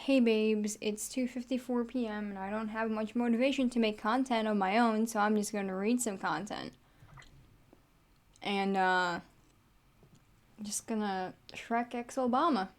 Hey babes, it's 2:54 p.m. and I don't have much motivation to make content of my own, so I'm just going to read some content. And just gonna Shrek X Obama.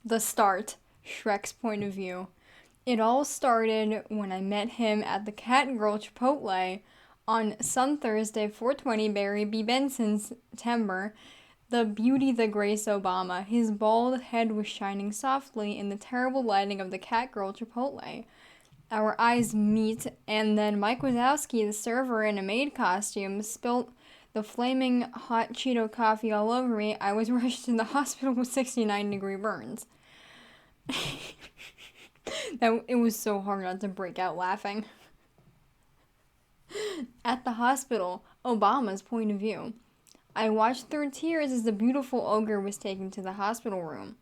The start. Shrek's point of view. It all started when I met him at the Cat and Girl Chipotle on Sun Thursday, 420 Barry B. Benson's September. The beauty, the grace Obama. His bald head was shining softly in the terrible lighting of the Cat Girl Chipotle. Our eyes meet, and then Mike Wazowski, the server in a maid costume, spilt the flaming hot Cheeto coffee all over me. I was rushed to the hospital with 69-degree burns. It was so hard not to break out laughing. At the hospital, Obama's point of view. I watched through tears as the beautiful ogre was taken to the hospital room.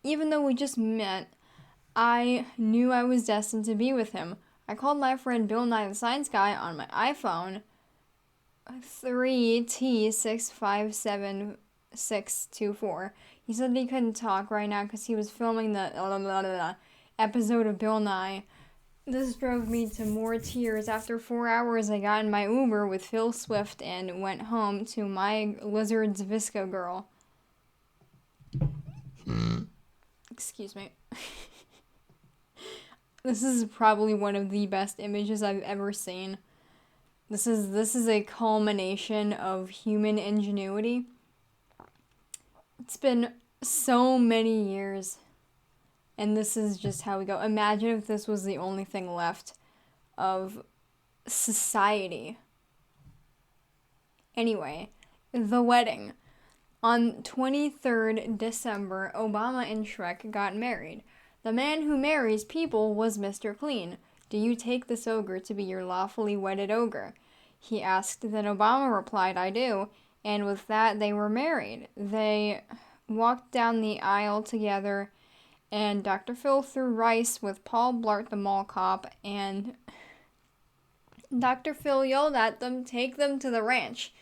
Even though we just met, I knew I was destined to be with him. I called my friend Bill Nye the Science Guy on my iPhone 3T657624. He said he couldn't talk right now because he was filming the episode of Bill Nye. This drove me to more tears. After 4 hours, I got in my Uber with Phil Swift and went home to my Lizard's Visco girl. Excuse me. This is probably one of the best images I've ever seen. This is a culmination of human ingenuity. It's been so many years, and this is just how we go. Imagine if this was the only thing left of society. Anyway, the wedding. On 23rd December, Obama and Shrek got married. The man who marries people was Mr. Clean. Do you take this ogre to be your lawfully wedded ogre? He asked. Then Obama replied, I do. And with that, they were married. They walked down the aisle together, and Dr. Phil threw rice with Paul Blart the mall cop, and Dr. Phil yelled at them, take them to the ranch,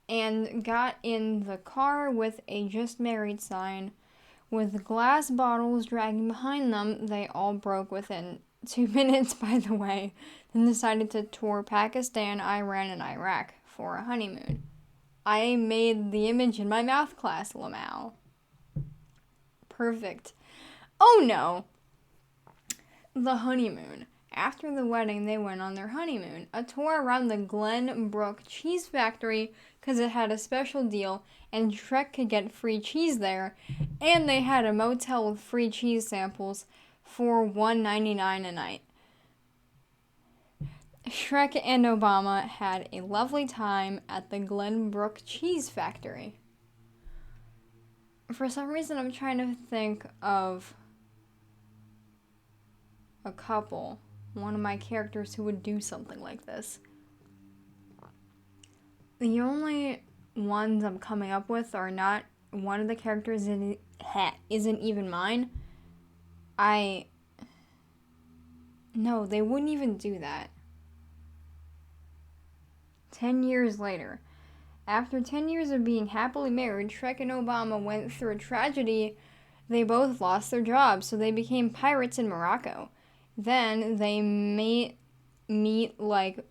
and got in the car with a just married sign. With glass bottles dragging behind them, they all broke within 2 minutes, by the way, then decided to tour Pakistan, Iran, and Iraq for a honeymoon. I made the image in my math class, Lamal. Perfect. Oh no! The honeymoon. After the wedding, they went on their honeymoon. A tour around the Glenbrook Cheese Factory, because it had a special deal, and Shrek could get free cheese there. And they had a motel with free cheese samples for $1.99 a night. Shrek and Obama had a lovely time at the Glenbrook Cheese Factory. For some reason, I'm trying to think of a couple, one of my characters who would do something like this. The only ones I'm coming up with are not one of the characters isn't even mine. No, they wouldn't even do that. 10 years later. After 10 years of being happily married, Shrek and Obama went through a tragedy. They both lost their jobs, so they became pirates in Morocco. Then they meet like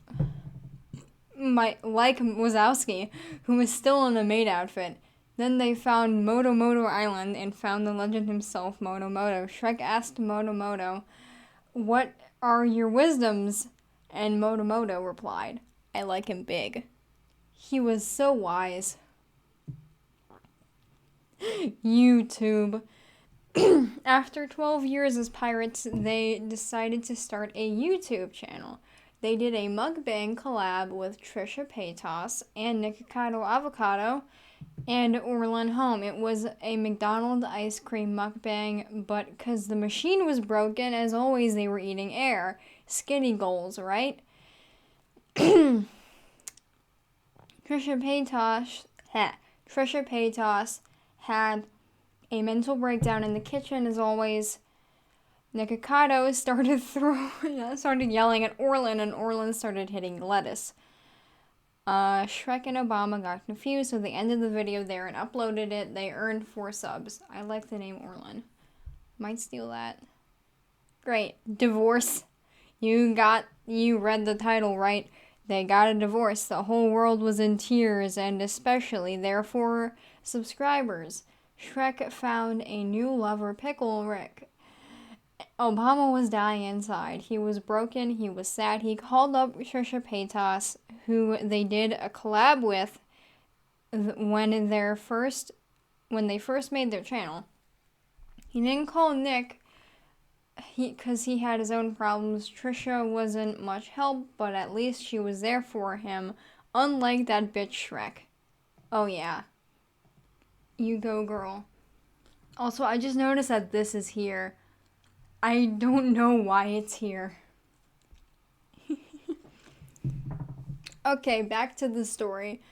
Wazowski, who was still in a maid outfit. Then they found Moto Island and found the legend himself, Moto. Shrek asked Moto, what are your wisdoms? And Moto replied, I like him big. He was so wise. YouTube. After 12 years as pirates, they decided to start a YouTube channel. They did a mukbang collab with Trisha Paytas and Nikocado Avocado and Orlin Home. It was a McDonald's ice cream mukbang, but because the machine was broken, as always, they were eating air. Skinny goals, right? Trisha Paytas had a mental breakdown in the kitchen, as always. Nikocado started yelling at Orlin, and Orlin started hitting lettuce. Shrek and Obama got confused, so they ended the video there and uploaded it. They earned 4 subs. I like the name Orlin. Might steal that. Great. Divorce. You read the title right. They got a divorce. The whole world was in tears, and especially their 4 subscribers. Shrek found a new lover, Pickle Rick. Obama was dying inside. He was broken. He was sad. He called up Trisha Paytas, who they did a collab with when they first made their channel. He didn't call Nick because he had his own problems. Trisha wasn't much help, but at least she was there for him, unlike that bitch Shrek. Oh yeah. You go, girl. Also, I just noticed that this is here. I don't know why it's here. Okay, back to the story.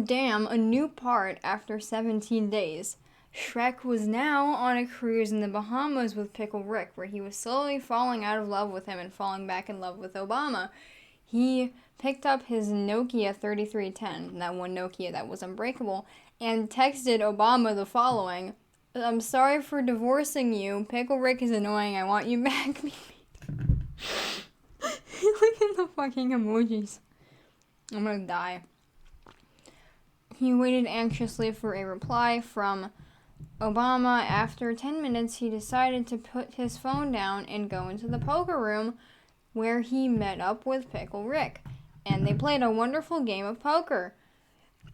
Damn, a new part after 17 days. Shrek was now on a cruise in the Bahamas with Pickle Rick, where he was slowly falling out of love with him and falling back in love with Obama. He picked up his Nokia 3310, that one Nokia that was unbreakable, and texted Obama the following: "I'm sorry for divorcing you. Pickle Rick is annoying. I want you back." Look at the fucking emojis. I'm gonna die. He waited anxiously for a reply from Obama. After 10 minutes, he decided to put his phone down and go into the poker room where he met up with Pickle Rick, and they played a wonderful game of poker.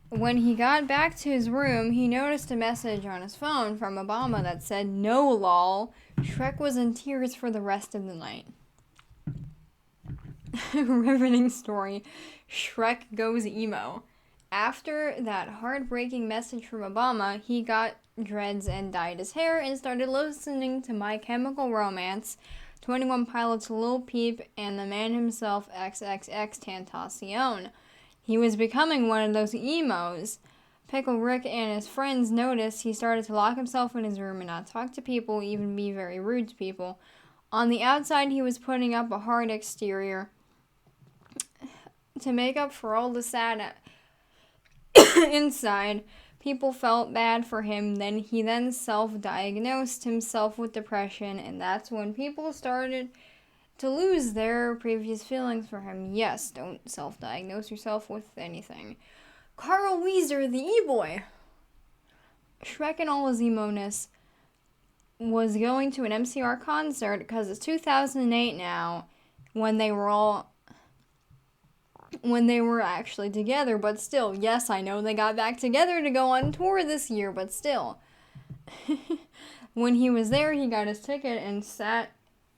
When he got back to his room, he noticed a message on his phone from Obama that said, "No lol." Shrek was in tears for the rest of the night. Riveting story. Shrek goes emo. After that heartbreaking message from Obama, he got dreads and dyed his hair and started listening to My Chemical Romance, 21 Pilots, Lil Peep, and the man himself, XXX Tentacion. He was becoming one of those emos. Pickle Rick and his friends noticed he started to lock himself in his room and not talk to people, even be very rude to people. On the outside, he was putting up a hard exterior to make up for all the sad inside. People felt bad for him. He then self-diagnosed himself with depression, and that's when people started to lose their previous feelings for him. Yes, don't self-diagnose yourself with anything. Carl Weezer, the e-boy. Shrek and all his emo-ness was going to an MCR concert because it's 2008 now, when they were actually together, but still, yes, I know they got back together to go on tour this year, but still. When he was there, he got his ticket and sat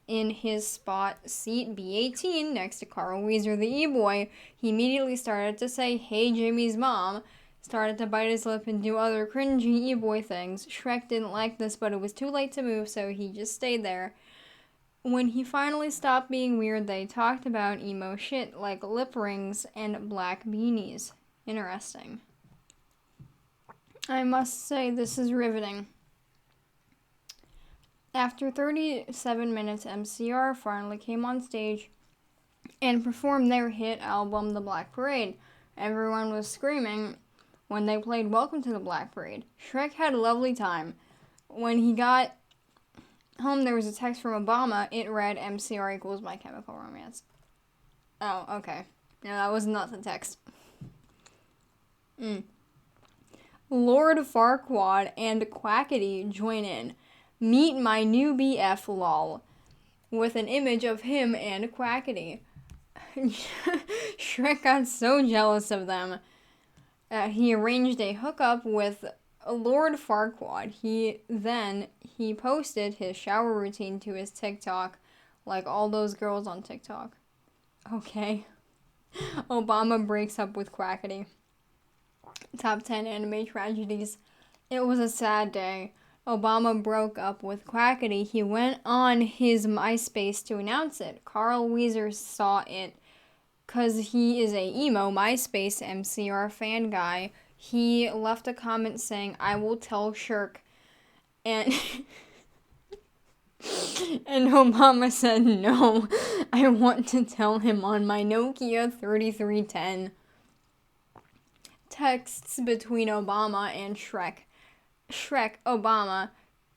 in his spot, seat B18, next to Carl Weezer, the e-boy. He immediately started to say, "Hey, Jimmy's mom," started to bite his lip and do other cringy e-boy things. Shrek didn't like this, but it was too late to move, so he just stayed there. When he finally stopped being weird, they talked about emo shit like lip rings and black beanies. Interesting. I must say, this is riveting. After 37 minutes, MCR finally came on stage and performed their hit album, The Black Parade. Everyone was screaming when they played Welcome to the Black Parade. Shrek had a lovely time. When he got home, there was a text from Obama. It read, "MCR equals My Chemical Romance." Oh, okay. No, that was not the text. Lord Farquaad and Quackity join in. "Meet my new BF, lol," with an image of him and Quackity. Shrek got so jealous of them that he arranged a hookup with Lord Farquaad. He posted his shower routine to his TikTok, like all those girls on TikTok. Okay. Obama breaks up with Quackity. Top 10 anime tragedies. It was a sad day. Obama broke up with Quackity. He went on his MySpace to announce it. Carl Weezer saw it because he is a emo MySpace MCR fan guy. He left a comment saying, "I will tell Shirk," and and Obama said, "No, I want to tell him on my Nokia 3310. texts between Obama and Shrek. Shrek, Obama,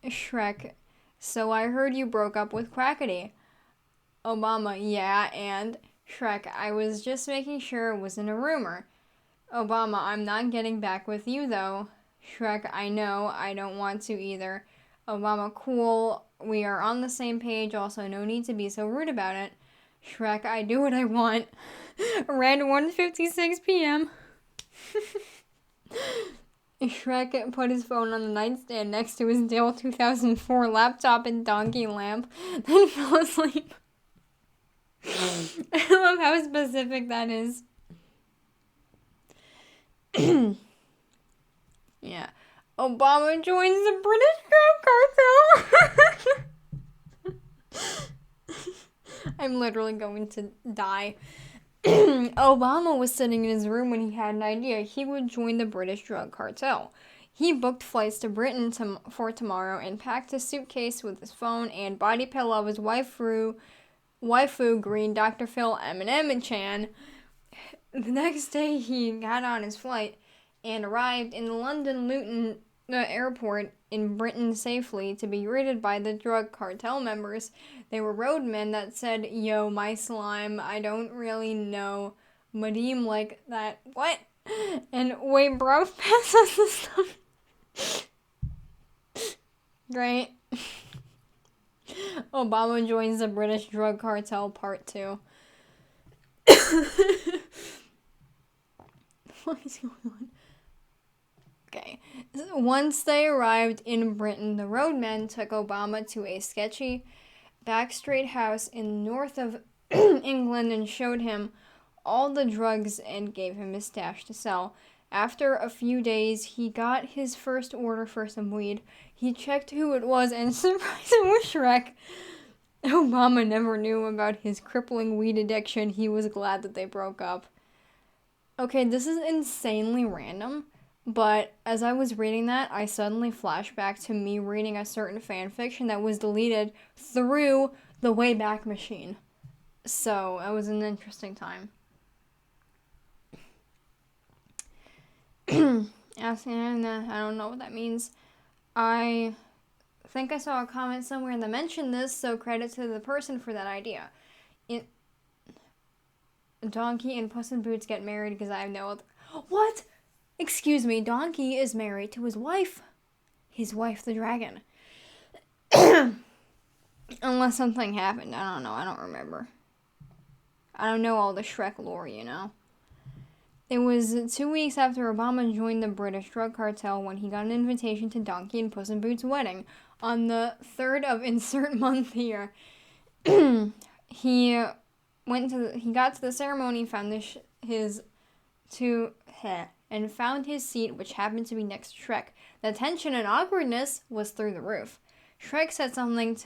Shrek. So I heard you broke up with Quackity. Obama, yeah, and Shrek, I was just making sure it wasn't a rumor. Obama, I'm not getting back with you though. Shrek, I know, I don't want to either. Obama, cool, we are on the same page, also no need to be so rude about it. Shrek, I do what I want. Around 1:56 p.m. Shrek put his phone on the nightstand next to his Dell 2004 laptop and donkey lamp, then fell asleep. I love how specific that is. Yeah. Obama joins the British drug cartel. I'm literally going to die. Obama was sitting in his room when he had an idea. He would join the British drug cartel. He booked flights to Britain for tomorrow and packed his suitcase with his phone and body pillow of his waifu green Dr. Phil M&M Chan. The next day he got on his flight and arrived in the London Luton airport in Britain safely to be greeted by the drug cartel members. They were roadmen that said, "Yo, my slime, I don't really know Madim like that." What? And wait, bro, pass us the stuff. Great. Obama joins the British drug cartel part 2. What is going on? Okay. Once they arrived in Britain, the roadmen took Obama to a sketchy backstreet house in the north of England and showed him all the drugs and gave him his stash to sell. After a few days, he got his first order for some weed. He checked who it was and surprised it was Shrek. Obama never knew about his crippling weed addiction. He was glad that they broke up. Okay, this is insanely random, but as I was reading that, I suddenly flashed back to me reading a certain fanfiction that was deleted through the Wayback Machine. So, it was an interesting time. Asking, I don't know what that means. I think I saw a comment somewhere that mentioned this, so credit to the person for that idea. Donkey and Puss in Boots get married because I have no other... What? Excuse me, Donkey is married to his wife. His wife, the dragon. Unless something happened. I don't know. I don't remember. I don't know all the Shrek lore, you know. It was 2 weeks after Obama joined the British drug cartel when he got an invitation to Donkey and Puss in Boots' wedding on the 3rd of insert month here. He got to the ceremony, found found his seat, which happened to be next to Shrek. The tension and awkwardness was through the roof. Shrek said something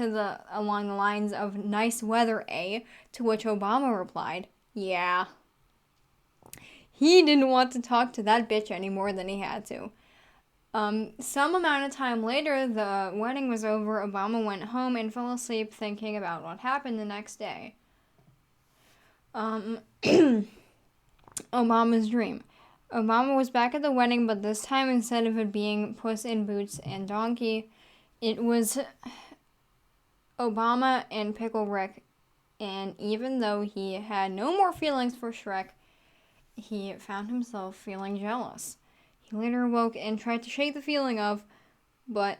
along the lines of "nice weather, eh?" To which Obama replied, "Yeah." He didn't want to talk to that bitch any more than he had to. Some amount of time later, the wedding was over. Obama went home and fell asleep thinking about what happened the next day. Obama's dream. Obama was back at the wedding, but this time instead of it being Puss in Boots and Donkey, it was Obama and Pickle Rick. And even though he had no more feelings for Shrek, he found himself feeling jealous. He later woke and tried to shake the feeling of, but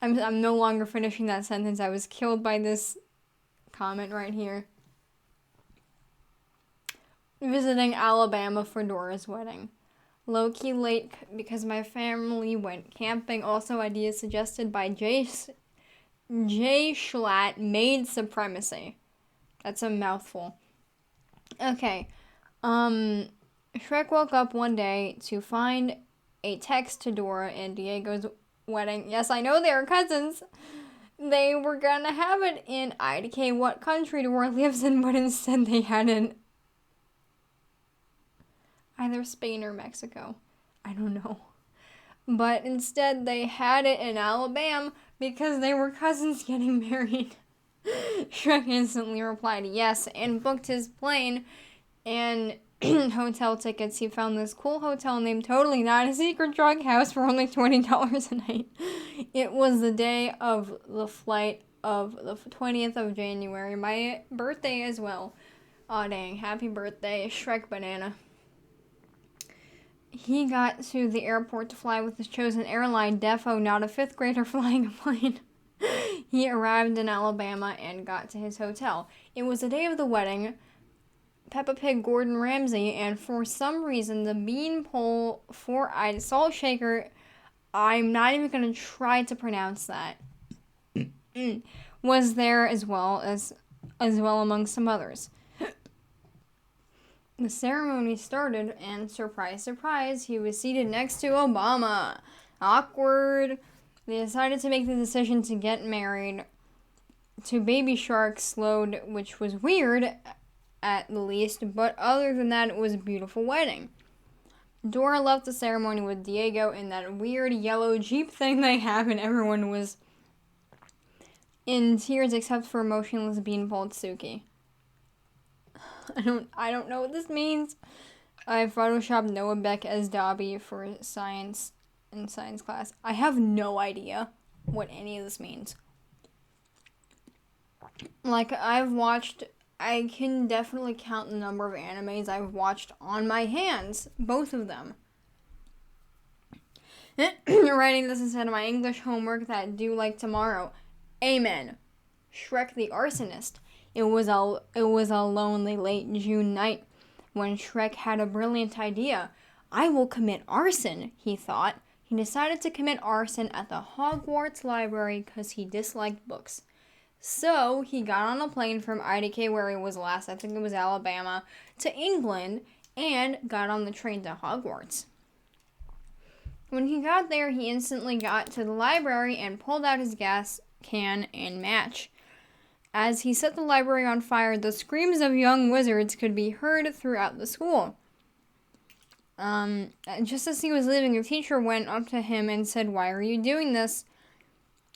I'm no longer finishing that sentence. I was killed by this comment right here. Visiting Alabama for Dora's wedding. Low-key late because my family went camping. Also ideas suggested by J. Schlatt, maid supremacy. That's a mouthful. Okay. Shrek woke up one day to find a text to Dora and Diego's wedding. Yes, I know they were cousins. They were gonna have it in IDK what country Dora lives in, but instead they had it either Spain or Mexico. I don't know. But instead they had it in Alabama because they were cousins getting married. Shrek instantly replied yes and booked his plane and hotel tickets. He found this cool hotel named Totally Not a Secret Drug House for only $20 a night. It was the day of the flight of the 20th of January, my birthday as well. Aw dang, happy birthday, Shrek Banana. He got to the airport to fly with his chosen airline, defo not a 5th grader flying a plane. He arrived in Alabama and got to his hotel. It was the day of the wedding. Peppa Pig, Gordon Ramsay, and for some reason, the Beanpole Four-Eyed Salt Shaker, I'm not even going to try to pronounce that, was there as well among some others. The ceremony started, and surprise, surprise, he was seated next to Obama. Awkward. They decided to make the decision to get married to Baby Shark slowed, which was weird at the least, but other than that, it was a beautiful wedding. Dora left the ceremony with Diego in that weird yellow Jeep thing they have, and everyone was in tears except for emotionless Beanpole Suki. I don't know what this means. I photoshopped Noah Beck as Dobby for science in science class. I have no idea what any of this means. Like, I can definitely count the number of animes I've watched on my hands. Both of them. Writing this instead of my English homework that due like tomorrow. Amen. Shrek the Arsonist. It was a lonely late June night when Shrek had a brilliant idea. I will commit arson, he thought. He decided to commit arson at the Hogwarts library because he disliked books. So he got on a plane from IDK, where he was last, I think it was Alabama, to England, and got on the train to Hogwarts. When he got there, he instantly got to the library and pulled out his gas can and match. As he set the library on fire, the screams of young wizards could be heard throughout the school. Just as he was leaving, a teacher went up to him and said, "Why are you doing this?"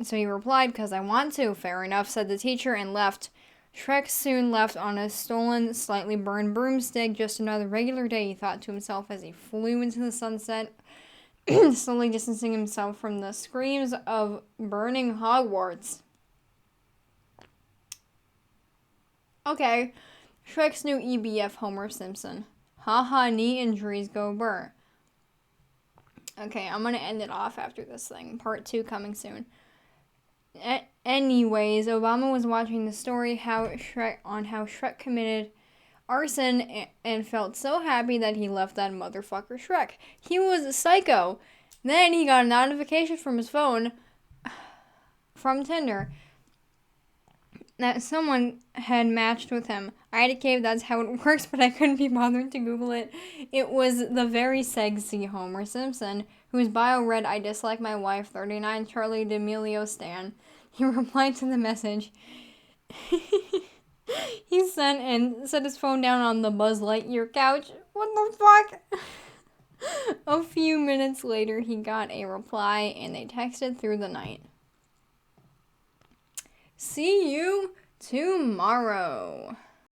So he replied, "'Cause I want to." "Fair enough," said the teacher, and left. Shrek soon left on a stolen, slightly burned broomstick. Just another regular day, he thought to himself as he flew into the sunset, slowly distancing himself from the screams of burning Hogwarts. Okay, Shrek's new EBF, Homer Simpson. Haha, knee injuries go burr. Okay, I'm gonna end it off after this thing. Part 2 coming soon. Anyways, Obama was watching the story how Shrek committed arson and felt so happy that he left that motherfucker Shrek. He was a psycho. Then he got a notification from his phone from Tinder that someone had matched with him. I had to cave, that's how it works, but I couldn't be bothered to Google it. It was the very sexy Homer Simpson, whose bio read, "I dislike my wife, 39 Charlie D'Amelio Stan." He replied to the message he sent and set his phone down on the Buzz Lightyear couch. What the fuck? A few minutes later, he got a reply, and they texted through the night. See you tomorrow.